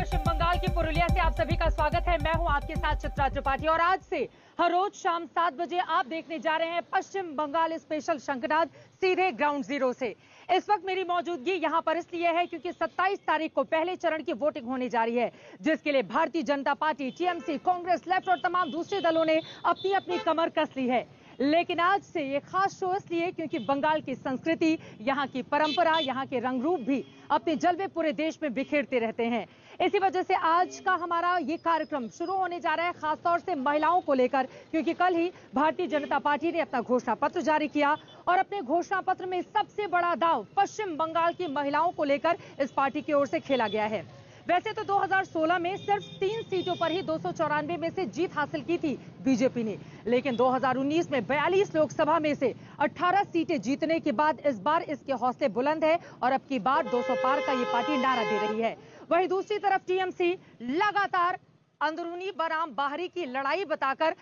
पश्चिम बंगाल के पुरुलिया से आप सभी का स्वागत है। मैं हूं आपके साथ चित्रा त्रिपाठी और आज से हर रोज शाम 7 बजे आप देखने जा रहे हैं पश्चिम बंगाल स्पेशल शंखनाद सीधे ग्राउंड जीरो से। इस वक्त मेरी मौजूदगी यहां पर इसलिए है क्योंकि 27 तारीख को पहले चरण की वोटिंग होने जा रही है, जिसके लिए Bharatiya Janata party, TMC, Congress, left और तमाम दूसरे दलों ने अपनी अपनी कमर कस ली है। लेकिन आज से ये खास शो इसलिए क्योंकि बंगाल की संस्कृति, यहाँ की परंपरा, यहाँ के रंग रूप भी अपने जलवे पूरे देश में बिखेरते रहते हैं। इसी वजह से आज का हमारा ये कार्यक्रम शुरू होने जा रहा है खासतौर से महिलाओं को लेकर, क्योंकि कल ही भारतीय जनता पार्टी ने अपना घोषणा पत्र जारी किया और अपने घोषणा पत्र में सबसे बड़ा दाव पश्चिम बंगाल की महिलाओं को लेकर इस पार्टी की ओर से खेला गया है। वैसे तो 2016 में सिर्फ 3 सीटों पर ही 294 में से जीत हासिल की थी बीजेपी ने, लेकिन 2019 में 42 लोकसभा में से 18 सीटें जीतने के बाद इस बार इसके हौसले बुलंद है और अब की बार 200 पार का ये पार्टी नारा दे रही है। वहीं दूसरी तरफ टीएमसी लगातार अंदरूनी बनाम बाहरी की लड़ाई बताकर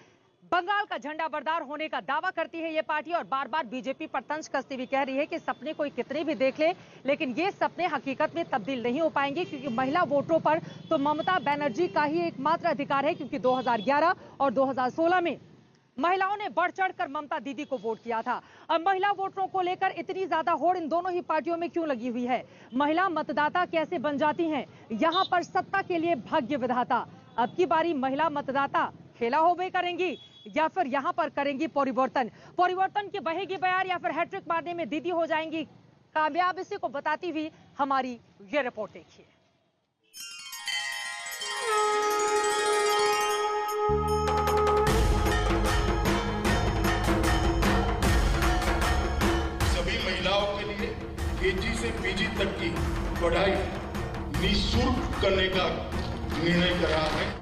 बंगाल का झंडा बरदार होने का दावा करती है ये पार्टी और बार बार बीजेपी पर तंज कसती हुई कह रही है कि सपने कोई कितने भी देख ले, लेकिन ये सपने हकीकत में तब्दील नहीं हो पाएंगे, क्योंकि महिला वोटरों पर तो ममता बनर्जी का ही एकमात्र अधिकार है, क्योंकि 2011 और 2016 में महिलाओं ने बढ़ चढ़कर ममता दीदी को वोट किया था। अब महिला वोटरों को लेकर इतनी ज्यादा होड़ इन दोनों ही पार्टियों में क्यों लगी हुई है? महिला मतदाता कैसे बन जाती हैं? यहाँ पर सत्ता के लिए भाग्य विधाता। अब की बारी महिला मतदाता खेला होबे करेंगी या फिर यहाँ पर करेंगी परिवर्तन की बहेगी बयार या फिर हैट्रिक मारने में दीदी हो जाएंगी कामयाब? इसी को बताती हुई हमारी ये रिपोर्ट देखिए। सभी महिलाओं के लिए केजी से पीजी तक की पढ़ाई निःशुल्क करने का निर्णय करा है।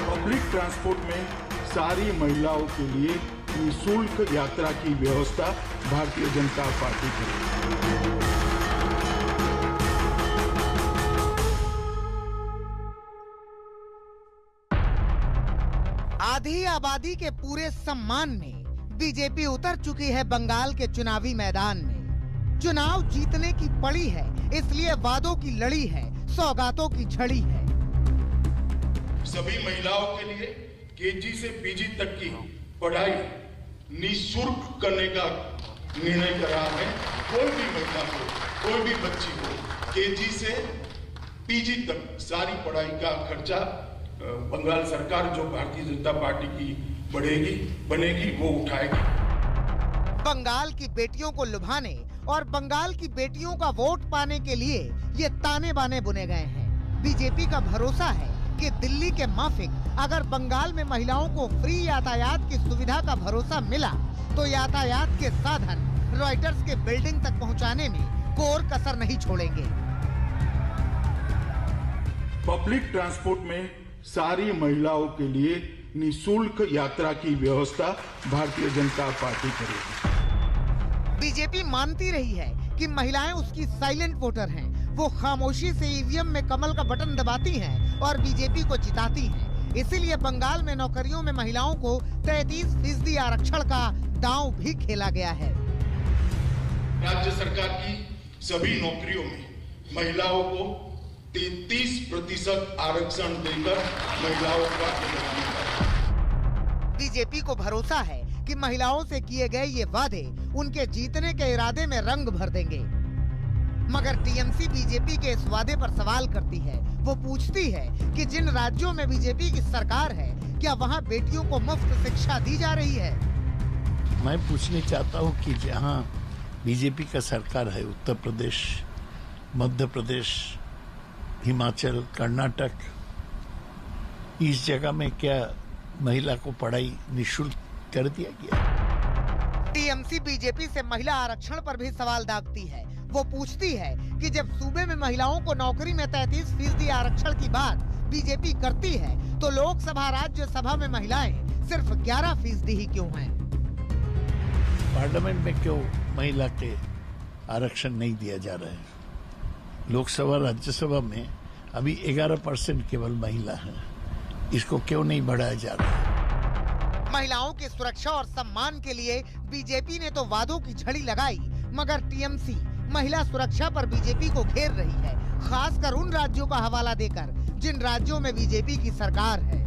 पब्लिक ट्रांसपोर्ट में सारी महिलाओं के लिए निःशुल्क यात्रा की व्यवस्था भारतीय जनता पार्टी करेगी। आधी आबादी के पूरे सम्मान में बीजेपी उतर चुकी है बंगाल के चुनावी मैदान में। चुनाव जीतने की पड़ी है, इसलिए वादों की लड़ी है, सौगातों की झड़ी है। सभी महिलाओं के लिए केजी से पीजी तक की पढ़ाई निःशुल्क करने का निर्णय करा है। कोई भी महिला हो, कोई भी बच्ची हो, केजी से पीजी तक सारी पढ़ाई का खर्चा बंगाल सरकार, जो भारतीय जनता पार्टी की बनेगी, वो उठाएगी। बंगाल की बेटियों को लुभाने और बंगाल की बेटियों का वोट पाने के लिए ये ताने बाने बुने गए हैं। बीजेपी का भरोसा है कि दिल्ली के माफिक अगर बंगाल में महिलाओं को फ्री यातायात की सुविधा का भरोसा मिला तो यातायात के साधन रॉयटर्स के बिल्डिंग तक पहुंचाने में कोर कसर नहीं छोड़ेंगे। पब्लिक ट्रांसपोर्ट में सारी महिलाओं के लिए निःशुल्क यात्रा की व्यवस्था भारतीय जनता पार्टी करेगी। बीजेपी मानती रही है कि महिलाएं उसकी साइलेंट वोटर हैं। वो खामोशी से ईवीएम में कमल का बटन दबाती हैं और बीजेपी को जिताती हैं। इसीलिए बंगाल में नौकरियों में महिलाओं को 33% आरक्षण का दांव भी खेला गया है। राज्य सरकार की सभी नौकरियों में महिलाओं को 33% आरक्षण देकर महिलाओं का बीजेपी को भरोसा है कि महिलाओं से किए गए ये वादे उनके जीतने के इरादे में रंग भर देंगे। मगर टीएमसी बीजेपी के इस वादे पर सवाल करती है। वो पूछती है कि जिन राज्यों में बीजेपी की सरकार है, क्या वहाँ बेटियों को मुफ्त शिक्षा दी जा रही है? मैं पूछना चाहता हूँ कि जहाँ बीजेपी का सरकार है, उत्तर प्रदेश, मध्य प्रदेश, हिमाचल, कर्नाटक, इस जगह में क्या महिला को पढ़ाई निःशुल्क कर दिया गया? टीएमसी बीजेपी से महिला आरक्षण पर भी सवाल दागती है। वो पूछती है कि जब सूबे में महिलाओं को नौकरी में 33% आरक्षण की बात बीजेपी करती है, तो लोकसभा, राज्यसभा में महिलाएं सिर्फ 11% ही क्यों हैं? पार्लियामेंट में क्यों महिला के आरक्षण नहीं दिया जा रहा है? लोकसभा, राज्यसभा में अभी 11% केवल महिला है, इसको क्यों नहीं बढ़ाया जा रहा? महिलाओं की सुरक्षा और सम्मान के लिए बीजेपी ने तो वादों की झड़ी लगाई, मगर टीएमसी महिला सुरक्षा पर बीजेपी को घेर रही है, खासकर उन राज्यों का हवाला देकर जिन राज्यों में बीजेपी की सरकार है।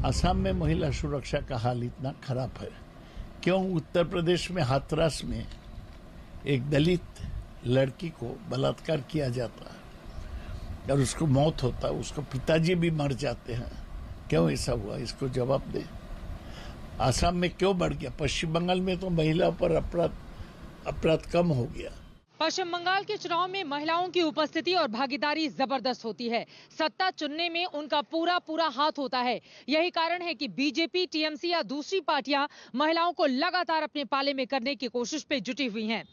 असम में महिला सुरक्षा का हाल इतना खराब है। क्यों? उत्तर प्रदेश में हाथरस में एक दलित लड़की को बलात्कार किया जाता है और उसको मौत होता है, उसको पिताजी भी मर जाते हैं। क्यों ऐसा हुआ? इसको जवाब दे। असम में क्यों बढ़ गया? पश्चिम बंगाल में तो महिलाओं पर अपराध कम हो गया। पश्चिम बंगाल के चुनाव में महिलाओं की उपस्थिति और भागीदारी जबरदस्त होती है। सत्ता चुनने में उनका पूरा हाथ होता है। यही कारण है कि बीजेपी, टीएमसी या दूसरी पार्टियां महिलाओं को लगातार अपने पाले में करने की कोशिश पे जुटी हुई हैं।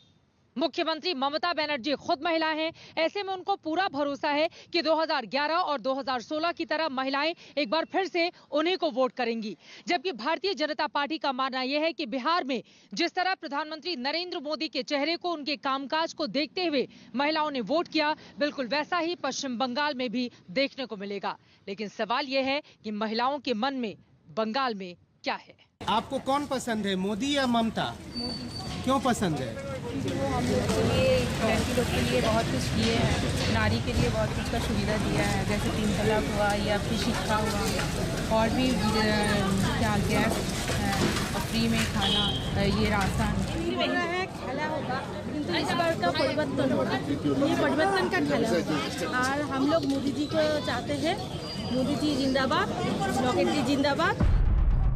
मुख्यमंत्री ममता बनर्जी खुद महिला हैं। ऐसे में उनको पूरा भरोसा है कि 2011 और 2016 की तरह महिलाएं एक बार फिर से उन्हीं को वोट करेंगी। जबकि भारतीय जनता पार्टी का मानना यह है कि बिहार में जिस तरह प्रधानमंत्री नरेंद्र मोदी के चेहरे को, उनके कामकाज को देखते हुए महिलाओं ने वोट किया, बिल्कुल वैसा ही पश्चिम बंगाल में भी देखने को मिलेगा। लेकिन सवाल यह है कि महिलाओं के मन में बंगाल में क्या है। आपको कौन पसंद है, मोदी या ममता? क्यों पसंद है? वो हम लोग के लिए, लड़की लोग के लिए बहुत कुछ किए हैं, नारी के लिए बहुत कुछ का सुविधा दिया है, जैसे 3 तलाक हुआ या फिर शिक्षा हुआ, और भी क्या गैस फ्री में खाना, ये राशन है। खेला होगा किंतु इस बार का परिवर्तन होगा, ये परिवर्तन का खेला होगा। और हम लोग मोदी जी को चाहते हैं। मोदी जी जिंदाबाद, लॉकेट जी जिंदाबाद।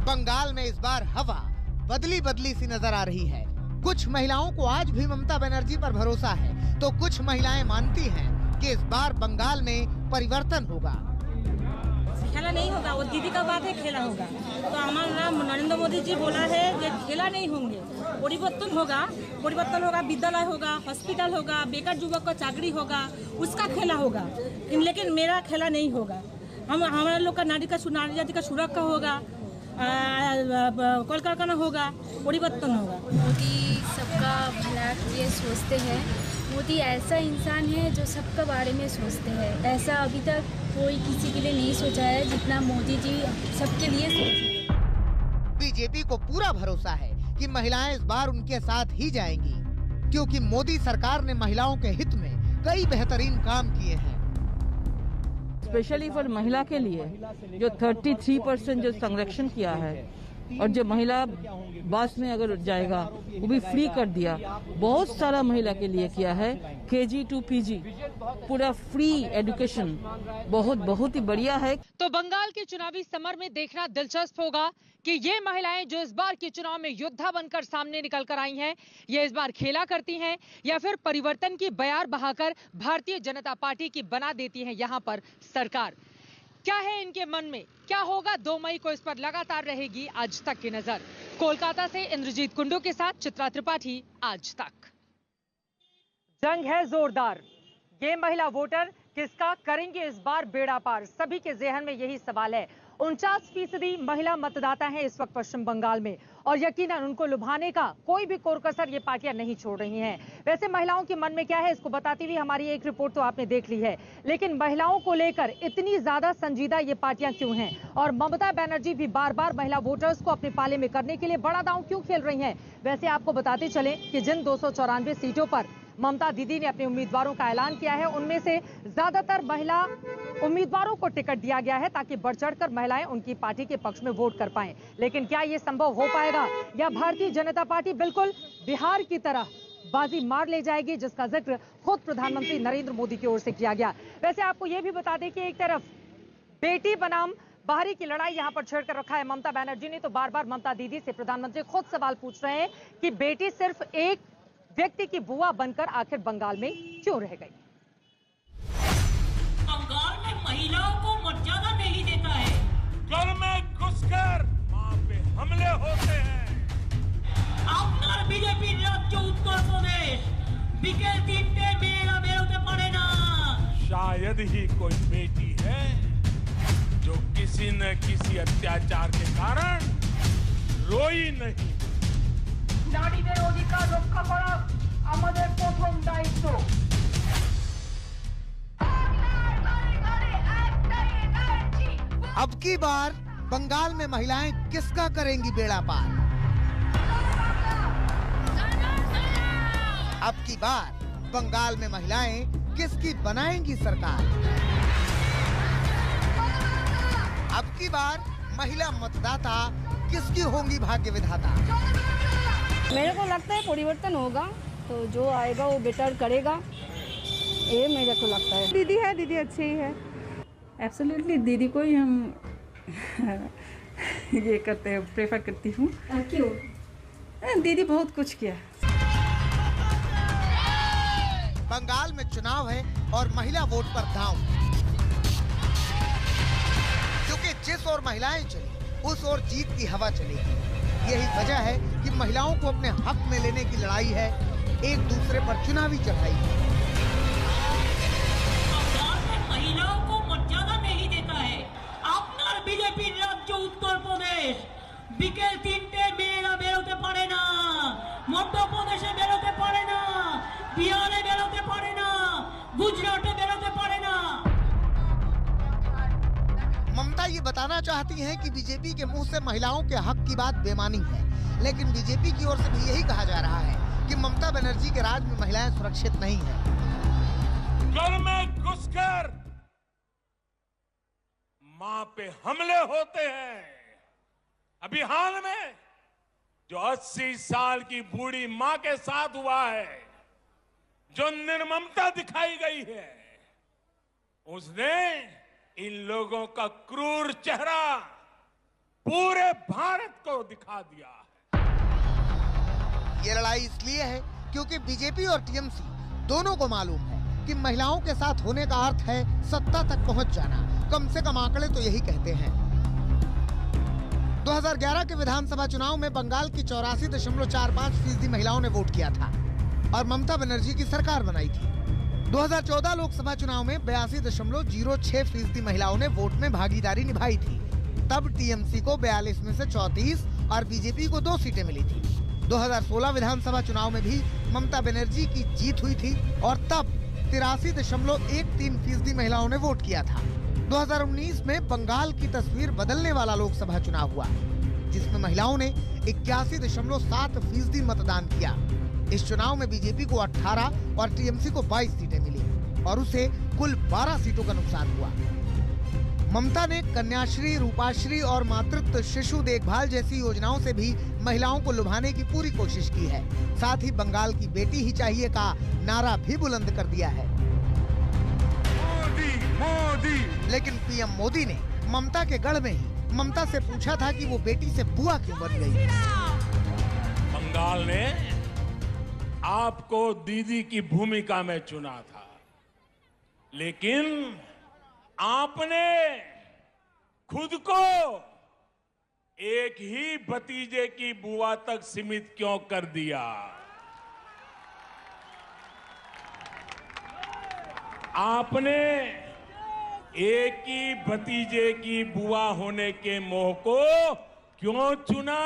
बंगाल में इस बार हवा बदली सी नजर आ रही है। कुछ महिलाओं को आज भी ममता बनर्जी पर भरोसा है, तो कुछ महिलाएं मानती हैं कि इस बार बंगाल में परिवर्तन होगा। खेला नहीं होगा, वो दीदी का बात है, खेला होगा। तो हमारा नाम नरेंद्र मोदी जी बोला है कि खेला नहीं होंगे, परिवर्तन होगा। परिवर्तन होगा, विद्यालय होगा, हॉस्पिटल होगा, बेकार युवक को चाकरी होगा, उसका खेला होगा। लेकिन मेरा खेला नहीं होगा। हमारा लोग का नारी जाति का सुरक्षा होगा, कल कारखाना होगा, परिवर्तन होगा। मोदी सबका भला के लिए सोचते हैं। मोदी ऐसा इंसान है जो सबके बारे में सोचते हैं। ऐसा अभी तक कोई किसी के लिए नहीं सोचा है जितना मोदी जी सबके लिए सोचे। बीजेपी को पूरा भरोसा है कि महिलाएं इस बार उनके साथ ही जाएंगी, क्योंकि मोदी सरकार ने महिलाओं के हित में कई बेहतरीन काम किए हैं। स्पेशली फॉर महिला के लिए जो 33% जो संरक्षण किया है, और जो महिला बस में अगर जाएगा वो भी फ्री कर दिया। बहुत सारा महिला के लिए किया है, KG to PG पूरा फ्री एजुकेशन, बहुत ही बढ़िया है। तो बंगाल के चुनावी समर में देखना दिलचस्प होगा कि ये महिलाएं जो इस बार के चुनाव में योद्धा बनकर सामने निकल कर आई हैं, ये इस बार खेला करती हैं या फिर परिवर्तन की बयार बहाकर भारतीय जनता पार्टी की बना देती हैं यहाँ पर सरकार। क्या है इनके मन में, क्या होगा 2 मई को, इस पर लगातार रहेगी आज तक की नजर। कोलकाता से इंद्रजीत कुंडू के साथ चित्रा त्रिपाठी, आज तक। जंग है जोरदार, ये महिला वोटर किसका करेंगे इस बार बेड़ा पार, सभी के जेहन में यही सवाल है। 49% महिला मतदाता हैं इस वक्त पश्चिम बंगाल में, और यकीनन उनको लुभाने का कोई भी कोरकसर ये पार्टियां नहीं छोड़ रही हैं। वैसे महिलाओं के मन में क्या है, इसको बताती हुई हमारी एक रिपोर्ट तो आपने देख ली है, लेकिन महिलाओं को लेकर इतनी ज्यादा संजीदा ये पार्टियां क्यों हैं, और ममता बनर्जी भी बार बार महिला वोटर्स को अपने पाले में करने के लिए बड़ा दांव क्यों खेल रही हैं। वैसे आपको बताते चले कि जिन 294 सीटों पर ममता दीदी ने अपने उम्मीदवारों का ऐलान किया है, उनमें से ज्यादातर महिला उम्मीदवारों को टिकट दिया गया है ताकि बढ़ चढ़कर महिलाएं उनकी पार्टी के पक्ष में वोट कर पाएं। लेकिन क्या ये संभव हो पाएगा, या भारतीय जनता पार्टी बिल्कुल बिहार की तरह बाजी मार ले जाएगी, जिसका जिक्र खुद प्रधानमंत्री नरेंद्र मोदी की ओर से किया गया। वैसे आपको यह भी बता दें कि एक तरफ बेटी बनाम बाहरी की लड़ाई यहां पर छेड़ कर रखा है ममता बनर्जी ने, तो बार बार ममता दीदी से प्रधानमंत्री खुद सवाल पूछ रहे हैं कि बेटी सिर्फ एक व्यक्ति की बुआ बनकर आखिर बंगाल में क्यों रह गई। बंगाल में महिलाओं को मर्यादा नहीं देता है, घर में घुसकर मां पे हमले होते हैं। আপনার বিজেপি রাজ্য उत्तर प्रदेश বিকেল 3টে মেয়েরা বেরোতে পারে না। शायद ही कोई बेटी है जो किसी न किसी अत्याचार के कारण रोई नहीं। নারীদের অধিকার রক্ষা করা আমাদের প্রথম দায়িত্ব। अब की बार बंगाल में महिलाएं किसका करेंगी बेड़ा पार। अब की बार बंगाल में महिलाएं किसकी बनाएंगी सरकार? अब की बार महिला मतदाता किसकी होंगी भाग्य विधाता? मेरे को लगता है परिवर्तन होगा, तो जो आएगा वो बेटर करेगा, ये मेरे को लगता है। दीदी है, दीदी अच्छी ही है। एब्सोल्युटली दीदी को ही हम ये करते हैं, प्रेफर करती हूँ। क्यों? दीदी बहुत कुछ किया। बंगाल में चुनाव है और महिला वोट पर दांव, क्योंकि जिस ओर महिलाएं चली उस ओर जीत की हवा चलेगी। यही वजह है कि महिलाओं को अपने हक में लेने की लड़ाई है, एक दूसरे पर चुनावी चढ़ाई है। महिलाओं को मर्यादा नहीं देता है। আপনার বিজেপি রাজ্য উত্তরপ্রদেশ বিকেল 3টে মেয়েরা বেরোতে পারে না, মধ্যপ্রদেশে বেরোতে পারে না, বিহারে বেরোতে পারে না, গুজরাটে বেরোতে পারে না। ममता ये बताना चाहती हैं कि बीजेपी के मुंह से महिलाओं के हक की बात बेमानी है, लेकिन बीजेपी की ओर से भी यही कहा जा रहा है कि ममता बनर्जी के राज में महिलाएं सुरक्षित नहीं है। घर में घुसकर मां पे हमले होते हैं। अभी हाल में जो 80 साल की बूढ़ी मां के साथ हुआ है, जो निर्ममता दिखाई गई है, उसने इन लोगों का क्रूर चेहरा पूरे भारत को दिखा दिया है। ये लड़ाई इसलिए है क्योंकि बीजेपी और टीएमसी दोनों को मालूम है कि महिलाओं के साथ होने का अर्थ है सत्ता तक पहुंच जाना। कम से कम आंकड़े तो यही कहते हैं। 2011 के विधानसभा चुनाव में बंगाल की 84.45% महिलाओं ने वोट किया था और ममता बनर्जी की सरकार बनाई थी। 2014 लोकसभा चुनाव में 82.06% महिलाओं ने वोट में भागीदारी निभाई थी। तब टीएमसी को 42 में से 34 और बीजेपी को 2 सीटें मिली थी। 2016 विधानसभा चुनाव में भी ममता बनर्जी की जीत हुई थी और तब 83.13% महिलाओं ने वोट किया था। 2019 में बंगाल की तस्वीर बदलने वाला लोकसभा चुनाव हुआ, जिसमें महिलाओं ने 81.7% मतदान किया। इस चुनाव में बीजेपी को 18 और टीएमसी को 22 सीटें मिली और उसे कुल 12 सीटों का नुकसान हुआ। ममता ने कन्याश्री, रूपाश्री और मातृत्व शिशु देखभाल जैसी योजनाओं से भी महिलाओं को लुभाने की पूरी कोशिश की है। साथ ही बंगाल की बेटी ही चाहिए का नारा भी बुलंद कर दिया है। मोदी मोदी। लेकिन पीएम मोदी ने ममता के गढ़ में ही ममता से पूछा था कि वो बेटी से बुआ क्यों बन गई। बंगाल ने आपको दीदी की भूमिका में चुना था, लेकिन आपने खुद को एक ही भतीजे की बुआ तक सीमित क्यों कर दिया? आपने एक ही भतीजे की बुआ होने के मोह को क्यों चुना?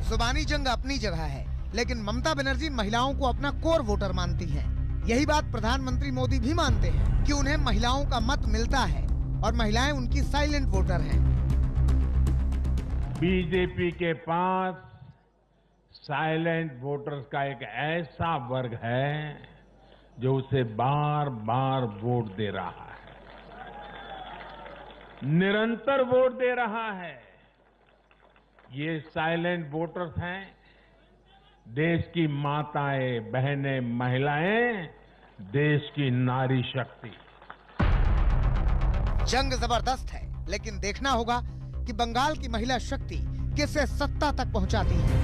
जुबानी जंग अपनी जगह है, लेकिन ममता बनर्जी महिलाओं को अपना कोर वोटर मानती हैं। यही बात प्रधानमंत्री मोदी भी मानते हैं कि उन्हें महिलाओं का मत मिलता है और महिलाएं उनकी साइलेंट वोटर हैं। बीजेपी के पास साइलेंट वोटर्स का एक ऐसा वर्ग है जो उसे बार बार वोट दे रहा है, निरंतर वोट दे रहा है। ये साइलेंट वोटर्स हैं देश की माताएं, बहनें, महिलाएं, देश की नारी शक्ति। जंग जबरदस्त है, लेकिन देखना होगा कि बंगाल की महिला शक्ति किसे सत्ता तक पहुंचाती है।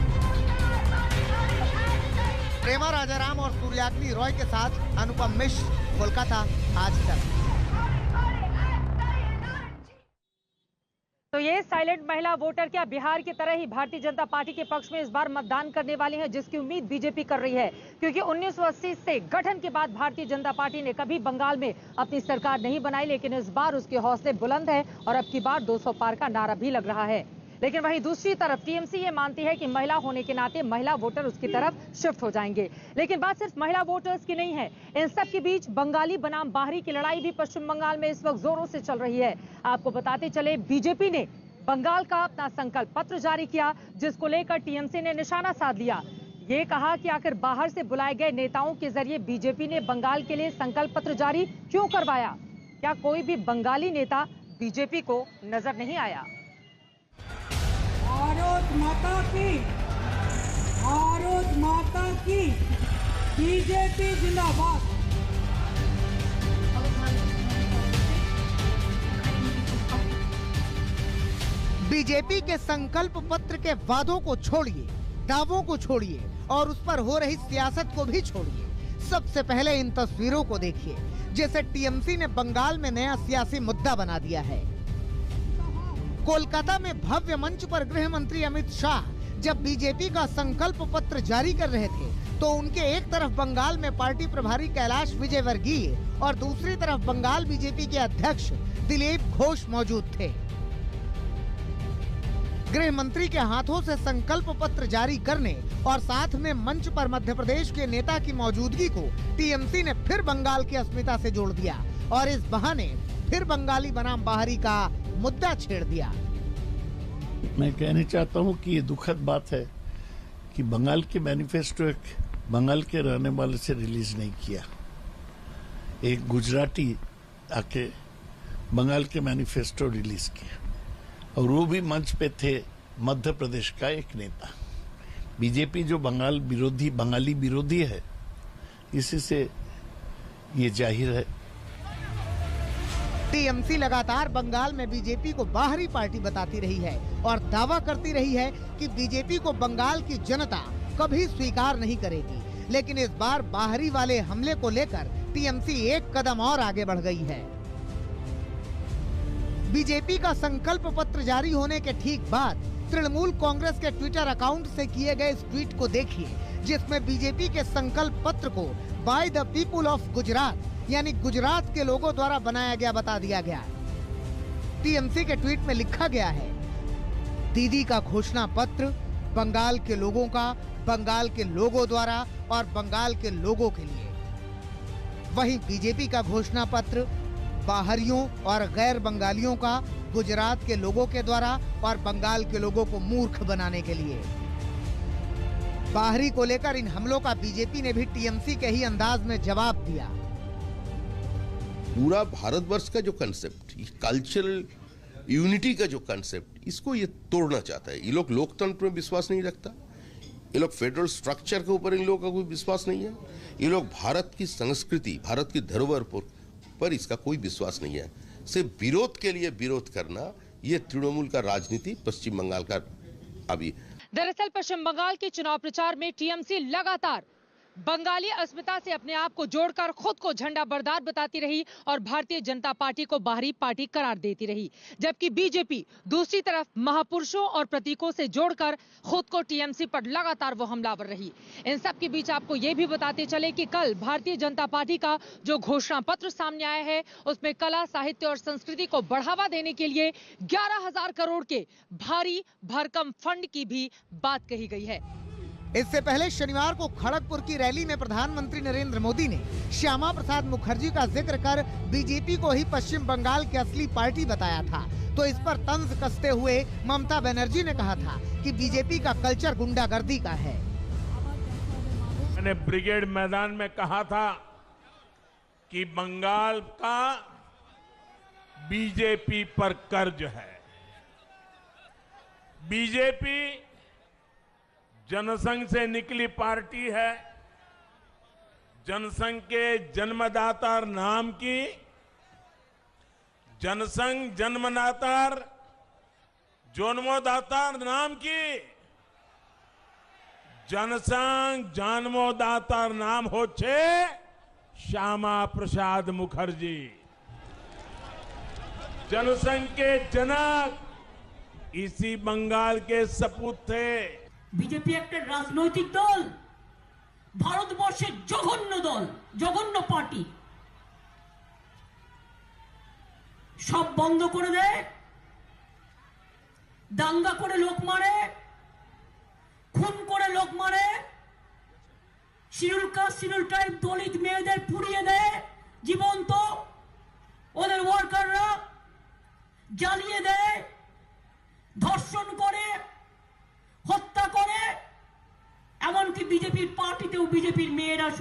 प्रेमा राजाराम और सूर्याग्नि रॉय के साथ अनुपम मिश्र, कोलकाता, आज तक। तो ये साइलेंट महिला वोटर क्या बिहार की तरह ही भारतीय जनता पार्टी के पक्ष में इस बार मतदान करने वाली हैं, जिसकी उम्मीद बीजेपी कर रही है, क्योंकि 1980 से गठन के बाद भारतीय जनता पार्टी ने कभी बंगाल में अपनी सरकार नहीं बनाई, लेकिन इस बार उसके हौसले बुलंद है और अब की बार 200 पार का नारा भी लग रहा है। लेकिन वहीं दूसरी तरफ टीएमसी ये मानती है कि महिला होने के नाते महिला वोटर उसकी तरफ शिफ्ट हो जाएंगे। लेकिन बात सिर्फ महिला वोटर्स की नहीं है, इन सब के बीच बंगाली बनाम बाहरी की लड़ाई भी पश्चिम बंगाल में इस वक्त जोरों से चल रही है। आपको बताते चले, बीजेपी ने बंगाल का अपना संकल्प पत्र जारी किया, जिसको लेकर टीएमसी ने निशाना साध लिया। ये कहा कि आखिर बाहर से बुलाए गए नेताओं के जरिए बीजेपी ने बंगाल के लिए संकल्प पत्र जारी क्यों करवाया? क्या कोई भी बंगाली नेता बीजेपी को नजर नहीं आया? भारत माता की, भारत माता की, बीजेपी जिंदाबाद। बीजेपी के संकल्प पत्र के वादों को छोड़िए, दावों को छोड़िए और उस पर हो रही सियासत को भी छोड़िए। सबसे पहले इन तस्वीरों को देखिए, जैसे टीएमसी ने बंगाल में नया सियासी मुद्दा बना दिया है। कोलकाता में भव्य मंच पर गृह मंत्री अमित शाह जब बीजेपी का संकल्प पत्र जारी कर रहे थे, तो उनके एक तरफ बंगाल में पार्टी प्रभारी कैलाश विजयवर्गीय और दूसरी तरफ बंगाल बीजेपी के अध्यक्ष दिलीप घोष मौजूद थे। गृह मंत्री के हाथों से संकल्प पत्र जारी करने और साथ में मंच पर मध्य प्रदेश के नेता की मौजूदगी को टीएमसी ने फिर बंगाल की अस्मिता से जोड़ दिया और इस बहाने फिर बंगाली बनाम बाहरी का मुद्दा छेड़ दिया। मैं कहना चाहता हूं कि ये दुखद बात है कि बंगाल के मैनिफेस्टो एक बंगाल के रहने वाले से रिलीज नहीं किया। एक गुजराती आके बंगाल के मैनिफेस्टो रिलीज किया और वो भी मंच पे थे मध्य प्रदेश का एक नेता। बीजेपी जो बंगाली विरोधी है, इसी से ये जाहिर है। टीएमसी लगातार बंगाल में बीजेपी को बाहरी पार्टी बताती रही है और दावा करती रही है कि बीजेपी को बंगाल की जनता कभी स्वीकार नहीं करेगी। लेकिन इस बार बाहरी वाले हमले को लेकर टीएमसी एक कदम और आगे बढ़ गई है। बीजेपी का संकल्प पत्र जारी होने के ठीक बाद तृणमूल कांग्रेस के ट्विटर अकाउंट से किए गए इस ट्वीट को देखिए, जिसमें बीजेपी के संकल्प पत्र को by the people of Gujarat यानी गुजरात के लोगों द्वारा बनाया गया बता दिया गया। टीएमसी के ट्वीट में लिखा गया है, दीदी का घोषणा पत्र बंगाल के लोगों का, बंगाल के लोगों द्वारा और बंगाल के लोगों के लिए। वहीं बीजेपी का घोषणा पत्र बाहरियों और गैर बंगालियों का, गुजरात के लोगों के द्वारा और बंगाल के लोगों को मूर्ख बनाने के लिए। बाहरी को लेकर इन हमलों का बीजेपी ने भी टीएमसी के ही अंदाज में जवाब दिया। पूरा भारतवर्ष का जो कंसेप्ट, कल्चरल यूनिटी का जो कंसेप्ट, इसको ये तोड़ना चाहता है। ये लोग लोकतंत्र में विश्वास नहीं रखता, ये लोग फेडरल स्ट्रक्चर के ऊपर इन लोगों का कोई विश्वास नहीं है, ये लोग भारत की संस्कृति, भारत की धरोहर पर इसका कोई विश्वास नहीं है। सिर्फ विरोध के लिए विरोध करना, ये तृणमूल का राजनीति पश्चिम बंगाल का अभी। दरअसल पश्चिम बंगाल के चुनाव प्रचार में टीएमसी लगातार बंगाली अस्मिता से अपने आप को जोड़कर खुद को झंडा बरदार बताती रही और भारतीय जनता पार्टी को बाहरी पार्टी करार देती रही, जबकि बीजेपी दूसरी तरफ महापुरुषों और प्रतीकों से जोड़कर खुद को टीएमसी पर लगातार वो हमलावर रही। इन सब के बीच आपको ये भी बताते चले कि कल भारतीय जनता पार्टी का जो घोषणा पत्र सामने आया है, उसमें कला, साहित्य और संस्कृति को बढ़ावा देने के लिए 11,000 करोड़ के भारी भरकम फंड की भी बात कही गई है। इससे पहले शनिवार को खड़गपुर की रैली में प्रधानमंत्री नरेंद्र मोदी ने श्यामा प्रसाद मुखर्जी का जिक्र कर बीजेपी को ही पश्चिम बंगाल की असली पार्टी बताया था। तो इस पर तंज कसते हुए ममता बनर्जी ने कहा था कि बीजेपी का कल्चर गुंडागर्दी का है। मैंने ब्रिगेड मैदान में कहा था कि बंगाल का बीजेपी पर कर्ज है। बीजेपी जनसंघ से निकली पार्टी है। जनसंघ के जन्मदाता नाम की, जनसंघ जन्मदाता जन्मदाता नाम की, जनसंघ जन्मदाता नाम होच्छे श्यामा प्रसाद मुखर्जी। जनसंघ के जनक इसी बंगाल के सपूत थे। বিজেপি একটা রাজনৈতিক দল, ভারতবর্ষের জঘন্য দল, জঘন্য পার্টি। সব বন্ধ করে দেয়, দাঙ্গা করে লোক মারে, খুন করে লোক মারে, শিডিউল কাস্ট শিডিউল ট্রাইব দলিত মেয়েদের পুড়িয়ে দেয় জীবন্ত, ওদের ওয়ার্কাররা জ্বালিয়ে দেয়, ধর্ষণ করে, হত্যা করে, এমনকি বিজেপি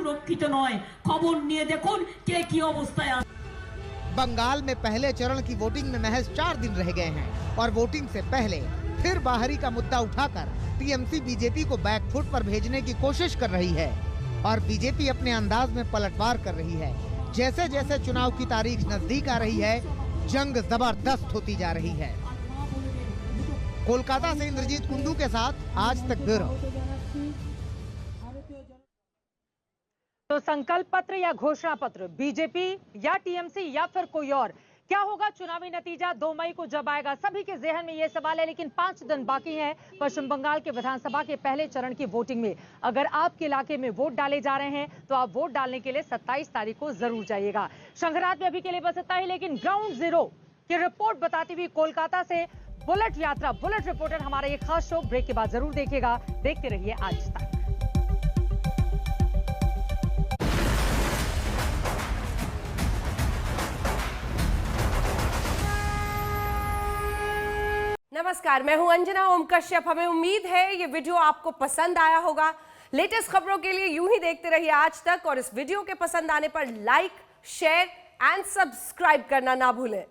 সুরক্ষিত নয়। খবর নিয়ে দেখুন কে কি অবস্থায় আছে। बंगाल में पहले चरण की वोटिंग में महज 4 दिन रह गए हैं और वोटिंग से पहले फिर बाहरी का मुद्दा उठाकर टीएमसी बीजेपी को बैकफुट पर भेजने की कोशिश कर रही है और बीजेपी अपने अंदाज में पलटवार कर रही है। जैसे जैसे चुनाव की तारीख नजदीक आ रही है, जंग जबरदस्त होती जा रही है। कोलकाता से इंद्रजीत कुंडू के साथ आज तक ब्यूरो। तो संकल्प पत्र या घोषणा पत्र, बीजेपी या टीएमसी या फिर कोई और, क्या होगा चुनावी नतीजा 2 मई को जब आएगा? सभी के जहन में यह सवाल है, लेकिन 5 दिन बाकी हैं पश्चिम बंगाल के विधानसभा के पहले चरण की वोटिंग में। अगर आपके इलाके में वोट डाले जा रहे हैं तो आप वोट डालने के लिए 27 तारीख को जरूर जाइएगा। शंखनाद में अभी के लिए बस इतना ही, लेकिन ग्राउंड जीरो की रिपोर्ट बताती हुई कोलकाता से बुलेट यात्रा, बुलेट रिपोर्टर हमारा ये खास शो ब्रेक के बाद जरूर देखेगा। देखते रहिए आज तक। नमस्कार, मैं हूं अंजना ओम कश्यप। हमें उम्मीद है ये वीडियो आपको पसंद आया होगा। लेटेस्ट खबरों के लिए यूं ही देखते रहिए आज तक और इस वीडियो के पसंद आने पर लाइक, शेयर एंड सब्सक्राइब करना ना भूलें।